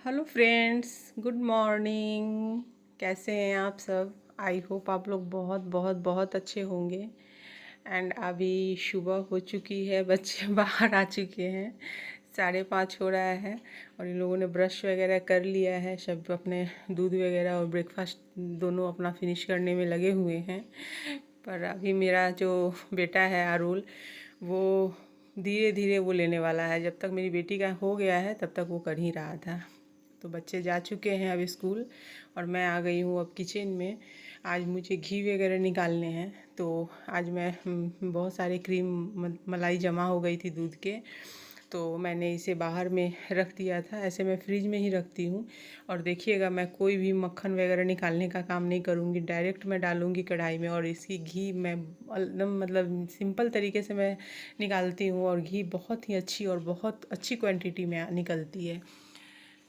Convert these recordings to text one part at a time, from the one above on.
Hello friends, good morning. कैसे हैं आप सब? आई होप आप लोग बहुत बहुत बहुत अच्छे होंगे। एंड अभी सुबह हो चुकी है, बच्चे बाहर आ चुके हैं, 5:30 हो रहा है। और इन लोगों ने ब्रश वगैरह कर लिया है, सब अपने दूध वगैरह और ब्रेकफास्ट दोनों अपना फिनिश करने में लगे हुए हैं। पर अभी मेरा जो बेटा है आरुल, वो धीरे धीरे वो लेने वाला है। जब तक मेरी बेटी का हो गया है तब तक वो कर ही रहा था। तो बच्चे जा चुके हैं अब स्कूल और मैं आ गई हूँ अब किचन में। आज मुझे घी वगैरह निकालने हैं। तो आज मैं बहुत सारी क्रीम मलाई जमा हो गई थी दूध के, तो मैंने इसे बाहर में रख दिया था। ऐसे मैं फ्रिज में ही रखती हूँ। और देखिएगा, मैं कोई भी मक्खन वगैरह निकालने का काम नहीं करूँगी, डायरेक्ट मैं डालूँगी कढ़ाई में। और इसकी घी मैं एकदम मतलब सिंपल तरीके से मैं निकालती हूँ, और घी बहुत ही अच्छी और बहुत अच्छी क्वांटिटी में निकलती है।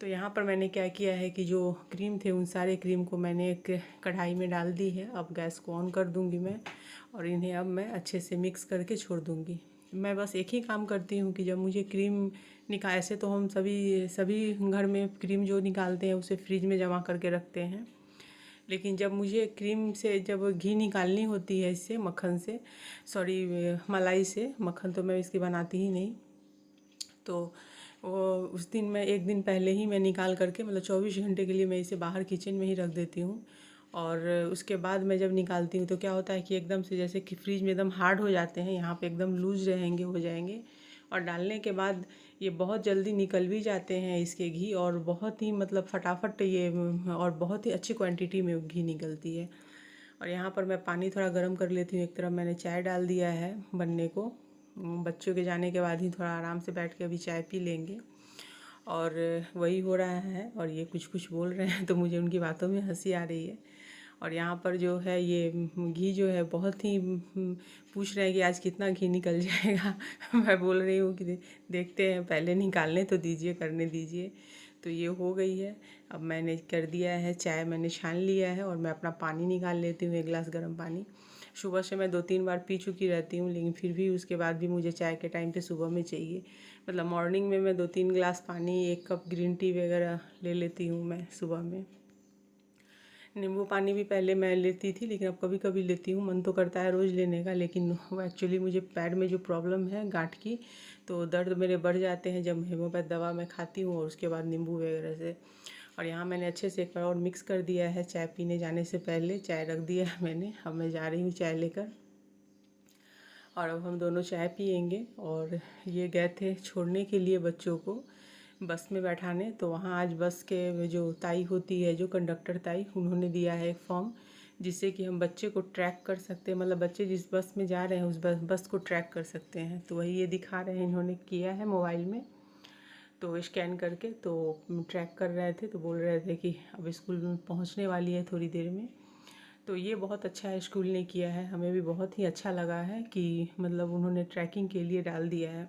तो यहाँ पर मैंने क्या किया है कि जो क्रीम थे उन सारे क्रीम को मैंने एक कढ़ाई में डाल दी है। अब गैस को ऑन कर दूँगी मैं, और इन्हें अब मैं अच्छे से मिक्स करके छोड़ दूँगी। मैं बस एक ही काम करती हूँ कि जब मुझे क्रीम ऐसे तो हम सभी सभी घर में क्रीम जो निकालते हैं उसे फ्रिज में जमा करके रखते हैं, लेकिन जब मुझे क्रीम से जब घी निकालनी होती है, इससे मक्खन से, सॉरी मलाई से, मक्खन तो मैं इसकी बनाती ही नहीं, तो वो उस दिन मैं एक दिन पहले ही मैं निकाल करके मतलब 24 घंटे के लिए मैं इसे बाहर किचन में ही रख देती हूँ। और उसके बाद मैं जब निकालती हूँ तो क्या होता है कि एकदम से जैसे कि फ्रिज में एकदम हार्ड हो जाते हैं, यहाँ पे एकदम लूज रहेंगे, हो जाएंगे। और डालने के बाद ये बहुत जल्दी निकल भी जाते हैं इसके घी, और बहुत ही मतलब फटाफट ये और बहुत ही अच्छी क्वांटिटी में घी निकलती है। और यहाँ पर मैं पानी थोड़ा गर्म कर लेती हूँ। एक तरफ मैंने चाय डाल दिया है बनने को। बच्चों के जाने के बाद ही थोड़ा आराम से बैठ के अभी चाय पी लेंगे। और वही हो रहा है, और ये कुछ कुछ बोल रहे हैं तो मुझे उनकी बातों में हंसी आ रही है। और यहाँ पर जो है ये घी जो है बहुत ही पूछ रहे हैं कि आज कितना घी निकल जाएगा। मैं बोल रही हूँ कि देखते हैं, पहले निकालने तो दीजिए, करने दीजिए। तो ये हो गई है। अब मैंने कर दिया है, चाय मैंने छान लिया है, और मैं अपना पानी निकाल लेती हूँ, एक गिलास गर्म पानी। सुबह से मैं 2-3 बार पी चुकी रहती हूँ, लेकिन फिर भी उसके बाद भी मुझे चाय के टाइम पे सुबह में चाहिए। मतलब मॉर्निंग में मैं 2-3 गिलास पानी, 1 कप ग्रीन टी वगैरह ले लेती हूँ मैं सुबह में। नींबू पानी भी पहले मैं लेती थी, लेकिन अब कभी कभी लेती हूँ। मन तो करता है रोज़ लेने का, लेकिन वो एक्चुअली मुझे पैर में जो प्रॉब्लम है गांठ की, तो दर्द मेरे बढ़ जाते हैं जब हेमोपैथ दवा मैं खाती हूँ और उसके बाद नींबू वगैरह से। और यहाँ मैंने अच्छे से एक बार और मिक्स कर दिया है। चाय पीने जाने से पहले चाय रख दिया है मैंने। अब मैं जा रही हूँ चाय लेकर, और अब हम दोनों चाय पियेंगे। और ये गए थे छोड़ने के लिए बच्चों को बस में बैठाने, तो वहाँ आज बस के जो ताई होती है, जो कंडक्टर ताई, उन्होंने दिया है एक फॉर्म, जिससे कि हम बच्चे को ट्रैक कर सकते हैं। मतलब बच्चे जिस बस में जा रहे हैं उस बस को ट्रैक कर सकते हैं। तो वही ये दिखा रहे हैं, इन्होंने किया है मोबाइल में, तो स्कैन करके तो ट्रैक कर रहे थे। तो बोल रहे थे कि अब स्कूल में पहुँचने वाली है थोड़ी देर में। तो ये बहुत अच्छा है, स्कूल ने किया है। हमें भी बहुत ही अच्छा लगा है कि मतलब उन्होंने ट्रैकिंग के लिए डाल दिया है।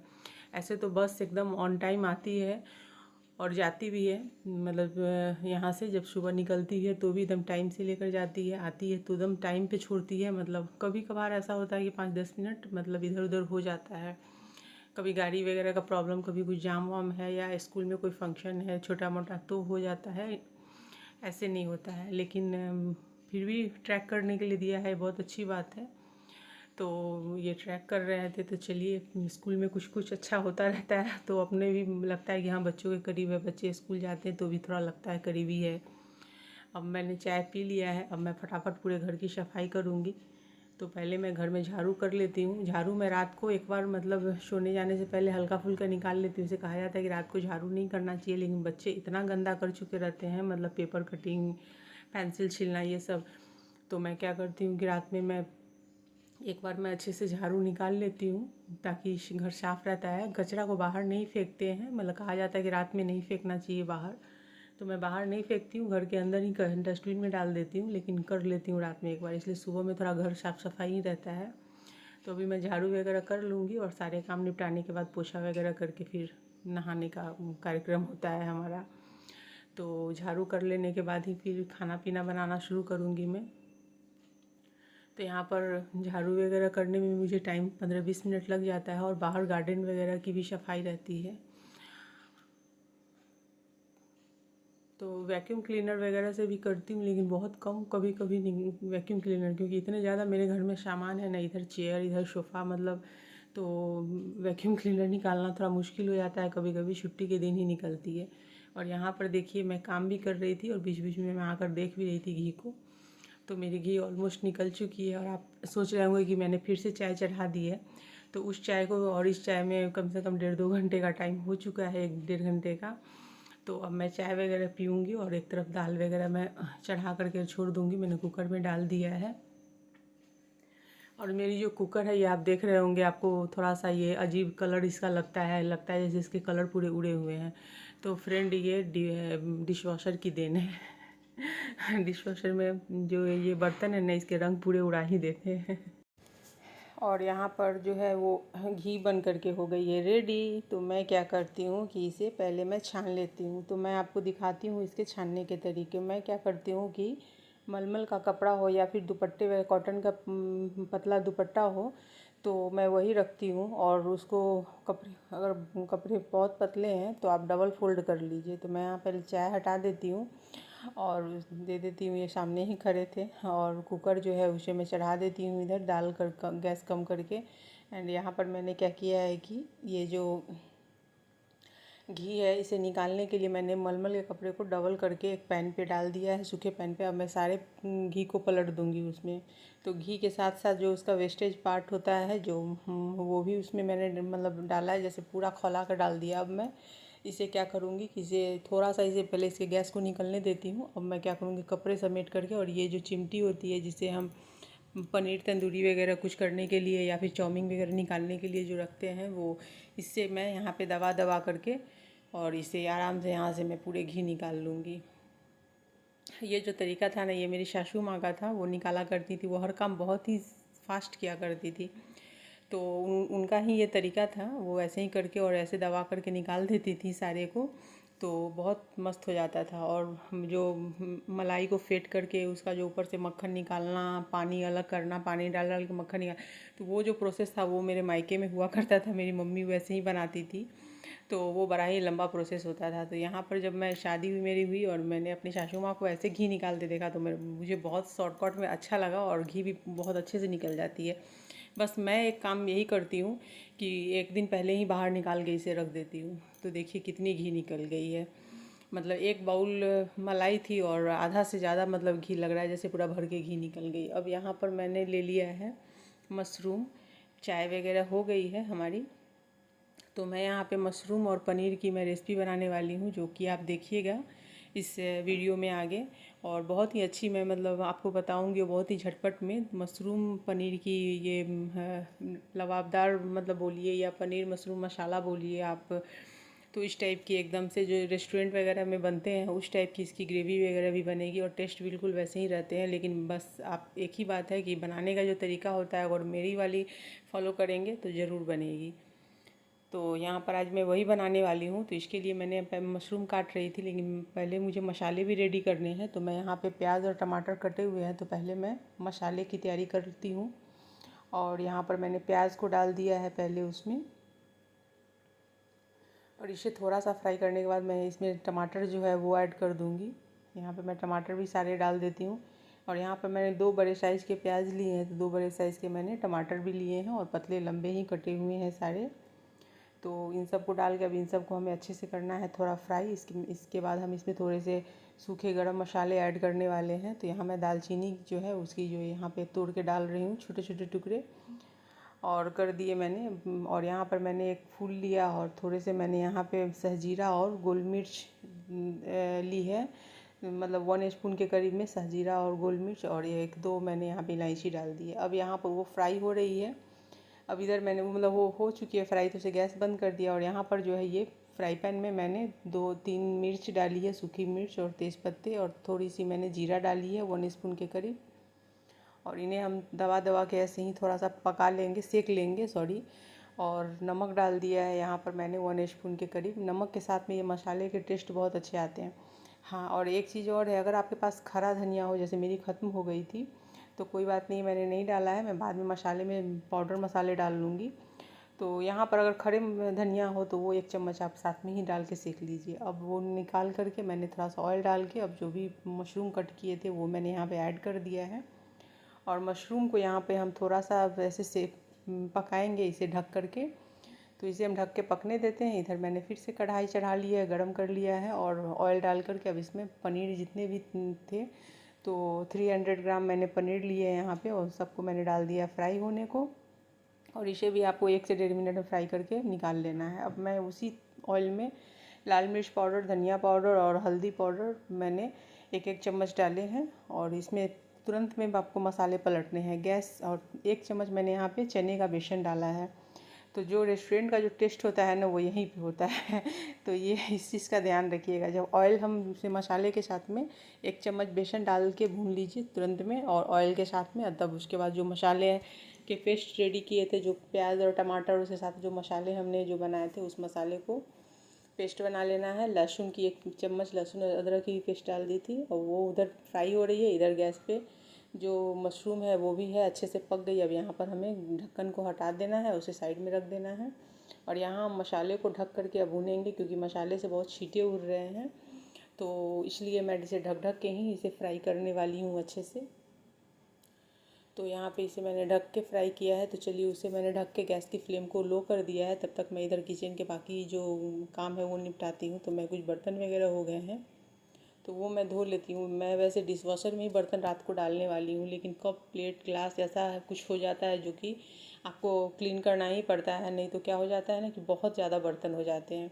ऐसे तो बस एकदम ऑन टाइम आती है और जाती भी है। मतलब यहाँ से जब सुबह निकलती है तो भी एकदम टाइम से लेकर जाती है, आती है तो एकदम टाइम पे छोड़ती है। मतलब कभी कभार ऐसा होता है कि 5-10 मिनट मतलब इधर उधर हो जाता है, कभी गाड़ी वगैरह का प्रॉब्लम, कभी कुछ जाम वाम है, या स्कूल में कोई फंक्शन है छोटा मोटा, तो हो जाता है। ऐसे नहीं होता है, लेकिन फिर भी ट्रैक करने के लिए दिया है, बहुत अच्छी बात है। तो ये ट्रैक कर रहे थे, तो चलिए, स्कूल में कुछ कुछ अच्छा होता रहता है तो अपने भी लगता है कि हाँ बच्चों के करीब है, बच्चे स्कूल जाते हैं तो भी थोड़ा लगता है करीबी है। अब मैंने चाय पी लिया है, अब मैं फटाफट पूरे घर की सफाई करूँगी। तो पहले मैं घर में झाड़ू कर लेती हूँ। झाड़ू मैं रात को एक बार मतलब सोने जाने से पहले हल्का फुल्का निकाल लेती हूँ। उसे कहा जाता है कि रात को झाड़ू नहीं करना चाहिए, लेकिन बच्चे इतना गंदा कर चुके रहते हैं, मतलब पेपर कटिंग, पेंसिल छीलना, ये सब। तो मैं क्या करती हूँ कि रात में मैं एक बार मैं अच्छे से झाड़ू निकाल लेती हूँ, ताकि घर साफ़ रहता है। कचरा को बाहर नहीं फेंकते हैं, मतलब कहा जाता है कि रात में नहीं फेंकना चाहिए बाहर, तो मैं बाहर नहीं फेंकती हूँ, घर के अंदर ही डस्टबिन में डाल देती हूँ। लेकिन कर लेती हूँ रात में एक बार, इसलिए सुबह में थोड़ा घर साफ़ सफाई ही रहता है। तो अभी मैं झाड़ू वगैरह कर लूँगी, और सारे काम निपटाने के बाद पोछा वगैरह करके फिर नहाने का कार्यक्रम होता है हमारा। तो झाड़ू कर लेने के बाद ही फिर खाना पीना बनाना शुरू करूँगी मैं। तो यहाँ पर झाड़ू वगैरह करने में मुझे टाइम 15-20 मिनट लग जाता है, और बाहर गार्डन वगैरह की भी सफाई रहती है। तो वैक्यूम क्लीनर वगैरह से भी करती हूँ, लेकिन बहुत कम, कभी कभी नहीं वैक्यूम क्लीनर, क्योंकि इतने ज़्यादा मेरे घर में सामान है ना, इधर चेयर इधर सोफ़ा मतलब, तो वैक्यूम क्लीनर निकालना थोड़ा मुश्किल हो जाता है, कभी कभी छुट्टी के दिन ही निकलती है। और यहाँ पर देखिए मैं काम भी कर रही थी और बीच बीच में मैं आकर देख भी रही थी घी को। तो मेरी घी ऑलमोस्ट निकल चुकी है और आप सोच रहे होंगे कि मैंने फिर से चाय चढ़ा दी है। तो उस चाय को और इस चाय में कम से कम 1.5-2 घंटे का टाइम हो चुका है, 1-1.5 घंटे का। तो अब मैं चाय वगैरह पीऊँगी और एक तरफ दाल वगैरह मैं चढ़ा करके छोड़ दूँगी, मैंने कुकर में डाल दिया है। और मेरी जो कुकर है ये आप देख रहे होंगे, आपको थोड़ा सा ये अजीब कलर इसका लगता है जैसे इसके कलर पूरे उड़े हुए हैं। तो फ्रेंड ये डिश वॉशर की देन है। डिश वॉशर में जो ये बर्तन है ना, इसके रंग पूरे उड़ा ही देते हैं। और यहाँ पर जो है वो घी बन करके हो गई है रेडी। तो मैं क्या करती हूँ कि इसे पहले मैं छान लेती हूँ। तो मैं आपको दिखाती हूँ इसके छानने के तरीके। मैं क्या करती हूँ कि मलमल का कपड़ा हो या फिर दुपट्टे व कॉटन का पतला दुपट्टा हो, तो मैं वही रखती हूँ। और उसको कपड़े, अगर कपड़े बहुत पतले हैं तो आप डबल फोल्ड कर लीजिए। तो मैं यहाँ पहले चाय हटा देती हूँ और दे देती हूँ, ये सामने ही खड़े थे। और कुकर जो है उसे मैं चढ़ा देती हूँ इधर, डाल कर गैस कम करके। एंड यहाँ पर मैंने क्या किया है कि ये जो घी है इसे निकालने के लिए मैंने मलमल के कपड़े को डबल करके एक पैन पे डाल दिया है, सूखे पैन पे। अब मैं सारे घी को पलट दूंगी उसमें। तो घी के साथ साथ जो उसका वेस्टेज पार्ट होता है जो वो भी उसमें मैंने मतलब डाला है, जैसे पूरा खौला कर डाल दिया। अब मैं इसे क्या करूँगी कि इसे थोड़ा सा, इसे पहले इसके गैस को निकलने देती हूँ। अब मैं क्या करूँगी, कपड़े समेट करके, और ये जो चिमटी होती है जिसे हम पनीर तंदूरी वगैरह कुछ करने के लिए या फिर चाउमीन वगैरह निकालने के लिए जो रखते हैं, वो इससे मैं यहाँ पे दबा दबा करके और इसे आराम से यहाँ से मैं पूरे घी निकाल लूँगी। ये जो तरीका था ना, ये मेरी सासू माँ का था, वो निकाला करती थी। वो हर काम बहुत ही फास्ट किया करती थी। तो उनका ही ये तरीका था, वो ऐसे ही करके और ऐसे दबा करके निकाल देती थी सारे को। तो बहुत मस्त हो जाता था। और जो मलाई को फेंट करके उसका जो ऊपर से मक्खन निकालना, पानी अलग करना, पानी डाल डाल के मक्खन निकाल, तो वो जो प्रोसेस था वो मेरे मायके में हुआ करता था। मेरी मम्मी वैसे ही बनाती थी। तो वो बड़ा ही लंबा प्रोसेस होता था। तो यहाँ पर जब मैं शादी हुई मेरी हुई और मैंने अपनी सासू माँ को ऐसे घी निकालते देखा, तो मुझे बहुत शॉर्टकट में अच्छा लगा और घी भी बहुत अच्छे से निकल जाती है। बस मैं एक काम यही करती हूँ कि एक दिन पहले ही बाहर निकाल के इसे रख देती हूँ। तो देखिए कितनी घी निकल गई है। मतलब एक बाउल मलाई थी और आधा से ज़्यादा मतलब घी लग रहा है, जैसे पूरा भर के घी निकल गई। अब यहाँ पर मैंने ले लिया है मशरूम। चाय वगैरह हो गई है हमारी। तो मैं यहाँ पे मशरूम और पनीर की मैं रेसिपी बनाने वाली हूँ, जो कि आप देखिएगा इस वीडियो में आगे। और बहुत ही अच्छी मैं मतलब आपको बताऊँगी, बहुत ही झटपट में मशरूम पनीर की ये लबाबदार मतलब बोलिए या पनीर मशरूम मसाला बोलिए आप। तो इस टाइप की एकदम से जो रेस्टोरेंट वगैरह में बनते हैं उस टाइप की इसकी ग्रेवी वगैरह भी बनेगी और टेस्ट बिल्कुल वैसे ही रहते हैं। लेकिन बस आप एक ही बात है कि बनाने का जो तरीका होता है अगर मेरी वाली फॉलो करेंगे तो ज़रूर बनेगी। तो यहाँ पर आज मैं वही बनाने वाली हूँ। तो इसके लिए मैंने मशरूम काट रही थी, लेकिन पहले मुझे मसाले भी रेडी करने हैं। तो मैं यहाँ पे प्याज और टमाटर कटे हुए हैं, तो पहले मैं मसाले की तैयारी करती हूँ। और यहाँ पर मैंने प्याज को डाल दिया है पहले उसमें, और इसे थोड़ा सा फ्राई करने के बाद मैं इसमें टमाटर जो है वो ऐड कर दूँगी। यहाँ पर मैं टमाटर भी सारे डाल देती हूँ। और यहाँ पर मैंने 2 बड़े साइज़ के प्याज लिए हैं, तो 2 बड़े साइज़ के मैंने टमाटर भी लिए हैं और पतले लंबे ही कटे हुए हैं सारे। तो इन सबको डाल के अब इन सबको हमें अच्छे से करना है थोड़ा फ्राई। इसके बाद हम इसमें थोड़े से सूखे गरम मसाले ऐड करने वाले हैं। तो यहाँ मैं दालचीनी जो है उसकी जो यहाँ पे तोड़ के डाल रही हूँ छोटे छोटे टुकड़े, और कर दिए मैंने। और यहाँ पर मैंने एक फूल लिया और थोड़े से मैंने यहाँ पे सहजीरा और गोल मिर्च ली है, मतलब 1 स्पून के करीब में सहजीरा और गोल मिर्च, और ये 1-2 मैंने यहाँ पे इलायची डाल दी है। अब यहाँ पर वो फ्राई हो रही है। अब इधर मैंने मतलब वो हो चुकी है फ्राई, तो उसे गैस बंद कर दिया। और यहाँ पर जो है ये फ्राई पैन में मैंने 2-3 मिर्च डाली है, सूखी मिर्च और तेज़पत्ते, और थोड़ी सी मैंने जीरा डाली है 1 स्पून के करीब। और इन्हें हम दबा दबा के ऐसे ही थोड़ा सा पका लेंगे, सेक लेंगे सॉरी। और नमक डाल दिया है यहाँ पर मैंने 1 स्पून के करीब। नमक के साथ में ये मसाले के टेस्ट बहुत अच्छे आते हैं। हाँ, और एक चीज़ और है, अगर आपके पास खरा धनिया हो, जैसे मेरी ख़त्म हो गई थी, तो कोई बात नहीं, मैंने नहीं डाला है, मैं बाद में मसाले में पाउडर मसाले डाल लूँगी। तो यहाँ पर अगर खड़े धनिया हो तो वो 1 चम्मच आप साथ में ही डाल के सेक लीजिए। अब वो निकाल करके मैंने थोड़ा सा ऑयल डाल के अब जो भी मशरूम कट किए थे वो मैंने यहाँ पे ऐड कर दिया है। और मशरूम को यहाँ पे हम थोड़ा सा वैसे से पकाएंगे इसे ढक करके। तो इसे हम ढक के पकने देते हैं। इधर मैंने फिर से कढ़ाई चढ़ा लिया है, गरम कर लिया है और ऑयल डाल करके अब इसमें पनीर जितने भी थे तो 300 ग्राम मैंने पनीर लिए हैं यहाँ पे और सबको मैंने डाल दिया फ्राई होने को। और इसे भी आपको 1 से 1.5 मिनट में फ्राई करके निकाल लेना है। अब मैं उसी ऑयल में लाल मिर्च पाउडर, धनिया पाउडर और हल्दी पाउडर मैंने 1-1 चम्मच डाले हैं और इसमें तुरंत में आपको मसाले पलटने हैं गैस। और 1 चम्मच मैंने यहाँ पे चने का बेसन डाला है। तो जो रेस्टोरेंट का जो टेस्ट होता है ना वो यहीं पे होता है। तो ये इस चीज़ का ध्यान रखिएगा। जब ऑयल हम उसे मसाले के साथ में 1 चम्मच बेसन डाल के भून लीजिए तुरंत में और ऑयल के साथ में, तब उसके बाद जो मसाले के पेस्ट रेडी किए थे, जो प्याज और टमाटर उसके साथ जो मसाले हमने जो बनाए थे उस मसाले को पेस्ट बना लेना है। लहसुन की 1 चम्मच लहसुन अदरक की पेस्ट डाल दी थी और वो उधर फ्राई हो रही है। इधर गैस पे जो मशरूम है वो भी है अच्छे से पक गई। अब यहाँ पर हमें ढक्कन को हटा देना है, उसे साइड में रख देना है और यहाँ हम मसाले को ढक करके अब भूनेंगे क्योंकि मसाले से बहुत छींटे उड़ रहे हैं। तो इसलिए मैं इसे ढक ढक के ही इसे फ्राई करने वाली हूँ अच्छे से। तो यहाँ पे इसे मैंने ढक के फ्राई किया है। तो चलिए उसे मैंने ढक के गैस की फ्लेम को लो कर दिया है। तब तक मैं इधर किचन के बाकी जो काम है वो निपटाती हूँ। तो मैं कुछ बर्तन वगैरह हो गए हैं तो वो मैं धो लेती हूँ। मैं वैसे डिशवॉशर में ही बर्तन रात को डालने वाली हूँ, लेकिन कप प्लेट ग्लास ऐसा कुछ हो जाता है जो कि आपको क्लीन करना ही पड़ता है, नहीं तो क्या हो जाता है ना कि बहुत ज़्यादा बर्तन हो जाते हैं।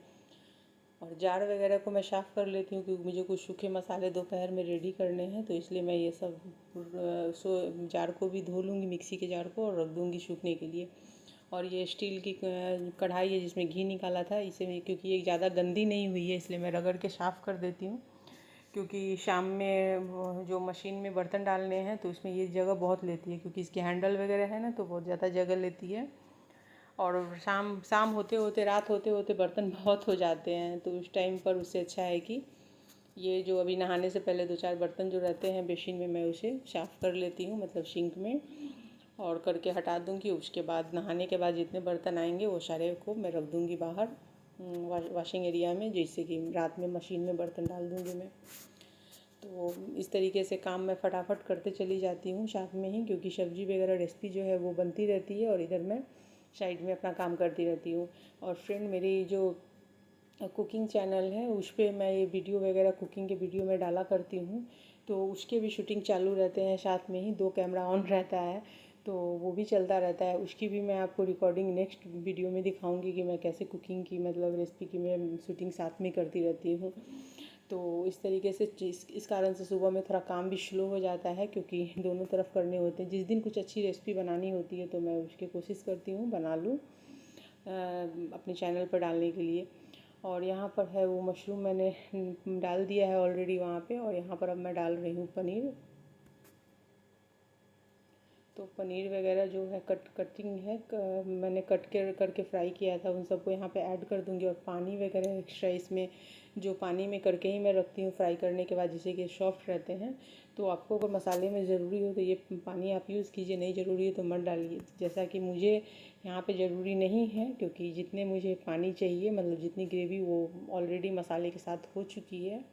और जार वगैरह को मैं साफ़ कर लेती हूँ क्योंकि मुझे कुछ सूखे मसाले दोपहर में रेडी करने हैं। तो इसलिए मैं ये सब जार को भी धो लूँगी, मिक्सी के जार को, और रख दूँगी सूखने के लिए। और ये स्टील की कढ़ाई है जिसमें घी निकाला था, इसे क्योंकि ये ज़्यादा गंदी नहीं हुई है इसलिए मैं रगड़ के साफ़ कर देती हूँ। क्योंकि शाम में जो मशीन में बर्तन डालने हैं तो इसमें ये जगह बहुत लेती है, क्योंकि इसकी हैंडल वगैरह है ना तो बहुत ज़्यादा जगह लेती है। और शाम शाम होते होते, रात होते होते बर्तन बहुत हो जाते हैं। तो उस टाइम पर उससे अच्छा है कि ये जो अभी नहाने से पहले 2-4 बर्तन जो रहते हैं बेसिन में, मैं उसे साफ़ कर लेती हूँ, मतलब सिंक में, और करके हटा दूँगी। उसके बाद नहाने के बाद जितने बर्तन आएंगे वो सारे को मैं रख दूँगी बाहर वॉशिंग एरिया में, जैसे कि रात में मशीन में बर्तन डाल दूँगी मैं। तो इस तरीके से काम मैं फटाफट करते चली जाती हूँ साथ में ही, क्योंकि सब्ज़ी वगैरह रेसिपी जो है वो बनती रहती है और इधर मैं साइड में अपना काम करती रहती हूँ। और फ्रेंड, मेरी जो कुकिंग चैनल है उस पर मैं ये वीडियो वगैरह कुकिंग के वीडियो में डाला करती हूँ, तो उसके भी शूटिंग चालू रहते हैं साथ में ही, 2 कैमरा ऑन रहता है तो वो भी चलता रहता है। उसकी भी मैं आपको रिकॉर्डिंग नेक्स्ट वीडियो में दिखाऊंगी कि मैं कैसे कुकिंग की, मतलब रेसिपी की मैं शूटिंग साथ में करती रहती हूँ। तो इस तरीके से इस कारण से सुबह में थोड़ा काम भी स्लो हो जाता है, क्योंकि दोनों तरफ करने होते हैं। जिस दिन कुछ अच्छी रेसिपी बनानी होती है तो मैं उसकी कोशिश करती हूँ बना लूँ अपने चैनल पर डालने के लिए। और यहाँ पर है वो मशरूम मैंने डाल दिया है ऑलरेडी वहाँ पे, और यहाँ पर अब मैं डाल रही हूँ पनीर। तो पनीर वगैरह जो है कटिंग है मैंने कट करके फ्राई किया था, उन सबको यहाँ पे ऐड कर दूँगी। और पानी वगैरह एक्स्ट्रा इसमें जो पानी में करके ही मैं रखती हूँ फ्राई करने के बाद, जिससे कि सॉफ्ट रहते हैं। तो आपको अगर मसाले में ज़रूरी हो तो ये पानी आप यूज़ कीजिए, नहीं ज़रूरी है तो मत डालिए। जैसा कि मुझे यहाँ पे ज़रूरी नहीं है, क्योंकि जितने मुझे पानी चाहिए, मतलब जितनी ग्रेवी, वो ऑलरेडी मसाले के साथ हो चुकी है,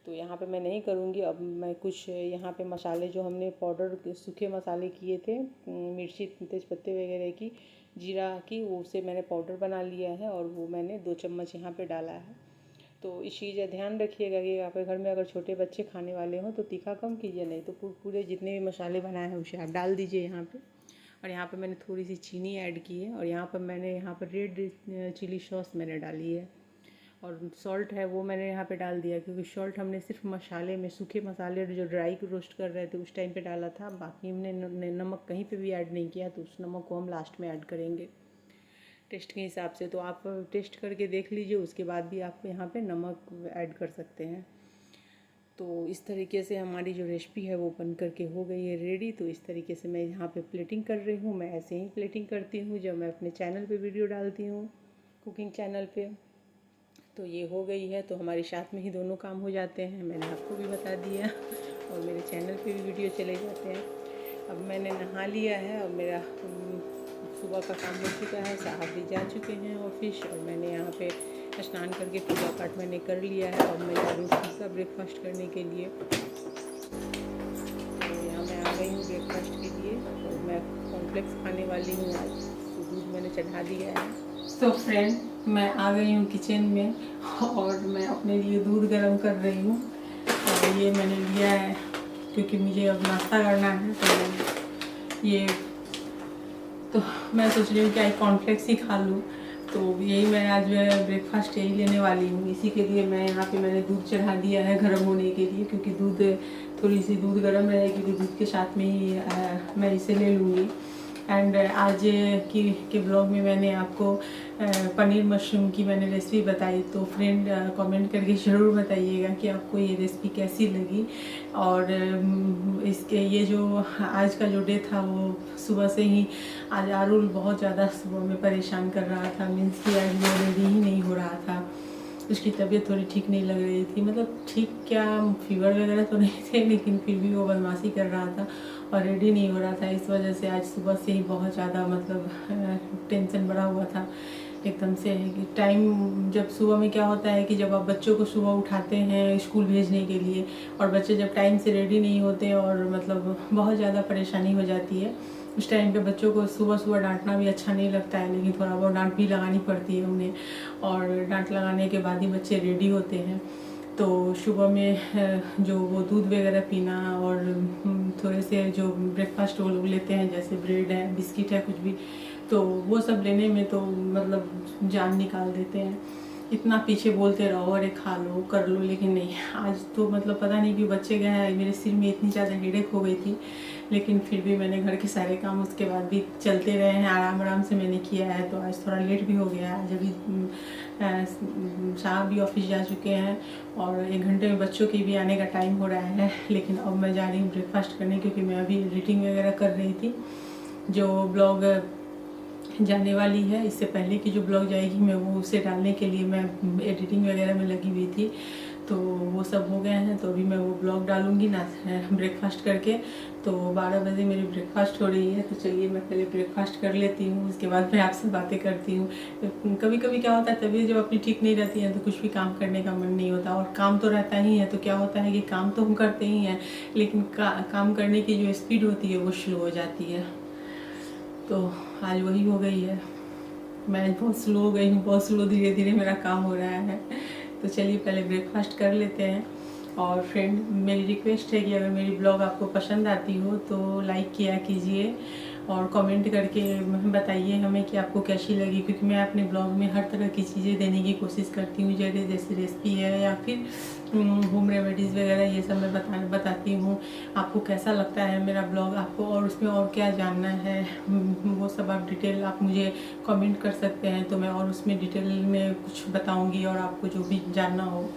तो यहाँ पे मैं नहीं करूँगी। अब मैं कुछ यहाँ पे मसाले जो हमने पाउडर सूखे मसाले किए थे, मिर्ची तेज़पत्ते वगैरह की, जीरा की, वो उसे मैंने पाउडर बना लिया है और वो मैंने 2 चम्मच यहाँ पे डाला है। तो इस चीज़ का ध्यान रखिएगा कि आपके घर में अगर छोटे बच्चे खाने वाले हों तो तीखा कम कीजिए, नहीं तो पूरे जितने भी मसाले बनाए हैं उसे आप डाल दीजिए यहाँ पे। और यहाँ पे मैंने थोड़ी सी चीनी ऐड की है, और यहाँ पर रेड चिली सॉस मैंने डाली है, और सॉल्ट है वो मैंने यहाँ पे डाल दिया, क्योंकि सॉल्ट हमने सिर्फ मसाले में, सूखे मसाले जो ड्राई रोस्ट कर रहे थे उस टाइम पे डाला था, बाकी हमने नमक कहीं पे भी ऐड नहीं किया। तो उस नमक को हम लास्ट में ऐड करेंगे टेस्ट के हिसाब से। तो आप टेस्ट करके देख लीजिए, उसके बाद भी आप यहाँ पे नमक ऐड कर सकते हैं। तो इस तरीके से हमारी जो रेसिपी है वो बन करके हो गई है रेडी। तो इस तरीके से मैं यहाँ पे प्लेटिंग कर रही हूँ। मैं ऐसे ही प्लेटिंग करती हूँ जब मैं अपने चैनल पे वीडियो डालती हूँ, कुकिंग चैनल पे। तो ये हो गई है, तो हमारे साथ में ही दोनों काम हो जाते हैं, मैंने आपको भी बता दिया और मेरे चैनल पे भी वीडियो चले जाते हैं। अब मैंने नहा लिया है और मेरा सुबह का काम हो चुका है, साहब भी जा चुके हैं ऑफिस और मैंने यहाँ पे स्नान करके पूजा पाठ मैंने कर लिया है। अब मैं जा रही हूँ पिज़्ज़ा ब्रेकफास्ट करने के लिए। तो यहाँ मैं आ गई हूँ ब्रेकफास्ट के लिए। तो मैं कॉर्नफ्लेक्स खाने वाली हूँ आज, तो दूध मैंने चढ़ा दिया है। तो फ्रेंड, मैं आ गई हूँ किचन में और मैं अपने लिए दूध गर्म कर रही हूँ। और ये मैंने लिया है क्योंकि मुझे अब नाश्ता करना है, तो मैं सोच रही हूँ कि आज कॉर्नफ्लेक्स ही खा लूँ। तो यही मैं आज ब्रेकफास्ट यही लेने वाली हूँ। इसी के लिए मैं यहाँ पे मैंने दूध चढ़ा दिया है गर्म होने के लिए, क्योंकि दूध थोड़ी सी दूध गर्म रहेगी तो दूध के साथ में ही मैं इसे ले लूँगी। एंड आज के ब्लॉग में मैंने आपको पनीर मशरूम की मैंने रेसिपी बताई। तो फ्रेंड कमेंट करके ज़रूर बताइएगा कि आपको ये रेसिपी कैसी लगी। और इसके ये जो आज का जो डे था वो सुबह से ही आज आरुल बहुत ज़्यादा सुबह में परेशान कर रहा था। मीन्स कि आज वो रेडी ही नहीं हो रहा था। उसकी तबीयत थोड़ी ठीक नहीं लग रही थी, मतलब ठीक क्या, फीवर वगैरह तो नहीं थे, लेकिन फिर भी वो बदमाशी कर रहा था और रेडी नहीं हो रहा था। इस वजह से आज सुबह से ही बहुत ज़्यादा मतलब टेंशन बढ़ा हुआ था एकदम से। कि टाइम जब सुबह में क्या होता है कि जब आप बच्चों को सुबह उठाते हैं स्कूल भेजने के लिए और बच्चे जब टाइम से रेडी नहीं होते और मतलब बहुत ज़्यादा परेशानी हो जाती है, उस टाइम पे बच्चों को सुबह सुबह डांटना भी अच्छा नहीं लगता है, लेकिन थोड़ा बहुत डांट भी लगानी पड़ती है उन्हें। और डांट लगाने के बाद ही बच्चे रेडी होते हैं। तो सुबह में जो वो दूध वगैरह पीना और थोड़े से जो ब्रेकफास्ट वो लोग लेते हैं जैसे ब्रेड है, बिस्किट है, कुछ भी, तो वो सब लेने में तो मतलब जान निकाल देते हैं। इतना पीछे बोलते रहो, अरे खा लो कर लो, लेकिन नहीं। आज तो मतलब पता नहीं क्यों बच्चे गए हैं, मेरे सिर में इतनी ज़्यादा हेडेक हो गई थी, लेकिन फिर भी मैंने घर के सारे काम उसके बाद भी चलते रहे हैं, आराम आराम से मैंने किया है। तो आज थोड़ा लेट भी हो गया है। आज अभी साहब भी ऑफिस जा चुके हैं और 1 घंटे में बच्चों के भी आने का टाइम हो रहा है। लेकिन अब मैं जा रही हूँ ब्रेकफास्ट करने, क्योंकि मैं अभी एडिटिंग वगैरह कर रही थी। जो ब्लॉग जाने वाली है, इससे पहले की जो ब्लॉग जाएगी मैं वो उसे डालने के लिए मैं एडिटिंग वगैरह में लगी हुई थी। तो वो सब हो गए हैं, तो अभी मैं वो ब्लॉग डालूंगी ना ब्रेकफास्ट करके। तो 12 बजे मेरी ब्रेकफास्ट हो रही है। तो चलिए मैं पहले ब्रेकफास्ट कर लेती हूँ, उसके बाद मैं आपसे बातें करती हूँ। कभी कभी क्या होता है, तबीयत जब अपनी ठीक नहीं रहती है तो कुछ भी काम करने का मन नहीं होता, और काम तो रहता ही है। तो क्या होता है कि काम तो हम करते ही हैं, लेकिन काम करने की जो स्पीड होती है वो स्लो हो जाती है। तो आज वही हो गई है, मैं बहुत स्लो हो गई हूँ, बहुत स्लो धीरे धीरे मेरा काम हो रहा है। तो चलिए पहले ब्रेकफास्ट कर लेते हैं। और फ्रेंड, मेरी रिक्वेस्ट है कि अगर मेरी ब्लॉग आपको पसंद आती हो तो लाइक किया कीजिए और कमेंट करके बताइए हमें कि आपको कैसी लगी, क्योंकि मैं अपने ब्लॉग में हर तरह की चीज़ें देने की कोशिश करती हूँ। जैसे रेसिपी है या फिर होम रेमेडीज़ वगैरह, ये सब मैं बताती हूँ। आपको कैसा लगता है मेरा ब्लॉग, आपको और उसमें और क्या जानना है, वो सब आप डिटेल आप मुझे कमेंट कर सकते हैं। तो मैं और उसमें डिटेल में कुछ बताऊँगी, और आपको जो भी जानना हो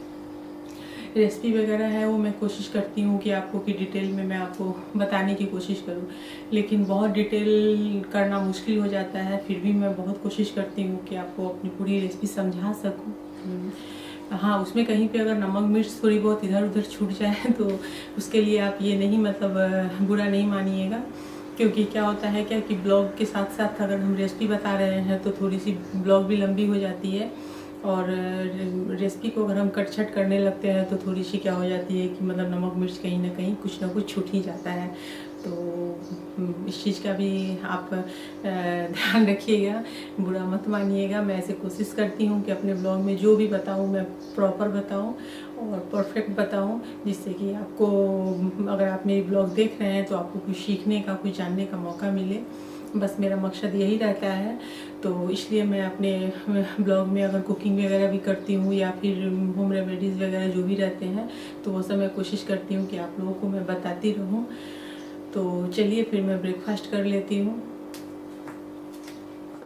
रेसिपी वगैरह है वो मैं कोशिश करती हूँ कि आपको की डिटेल में मैं आपको बताने की कोशिश करूँ, लेकिन बहुत डिटेल करना मुश्किल हो जाता है। फिर भी मैं बहुत कोशिश करती हूँ कि आपको अपनी पूरी रेसिपी समझा सकूँ। हाँ, उसमें कहीं पे अगर नमक मिर्च थोड़ी बहुत इधर उधर छूट जाए तो उसके लिए आप ये नहीं मतलब बुरा नहीं मानिएगा, क्योंकि क्या होता है क्या कि ब्लॉग के साथ साथ अगर हम रेसिपी बता रहे हैं तो थोड़ी सी ब्लॉग भी लंबी हो जाती है, और रेसिपी को अगर हम कट छट करने लगते हैं तो थोड़ी सी क्या हो जाती है कि मतलब नमक मिर्च कहीं ना कुछ छूट ही जाता है। तो इस चीज़ का भी आप ध्यान रखिएगा, बुरा मत मानिएगा। मैं ऐसे कोशिश करती हूँ कि अपने ब्लॉग में जो भी बताऊँ मैं प्रॉपर बताऊँ और परफेक्ट बताऊँ, जिससे कि आपको, अगर आप मेरी ब्लॉग देख रहे हैं तो आपको कुछ सीखने का, कुछ जानने का मौका मिले। बस मेरा मकसद यही रहता है। तो इसलिए मैं अपने ब्लॉग में अगर कुकिंग वगैरह भी करती हूँ या फिर होम रेमेडीज़ वगैरह जो भी रहते हैं तो वो सब मैं कोशिश करती हूँ कि आप लोगों को मैं बताती रहूँ। तो चलिए फिर मैं ब्रेकफास्ट कर लेती हूँ।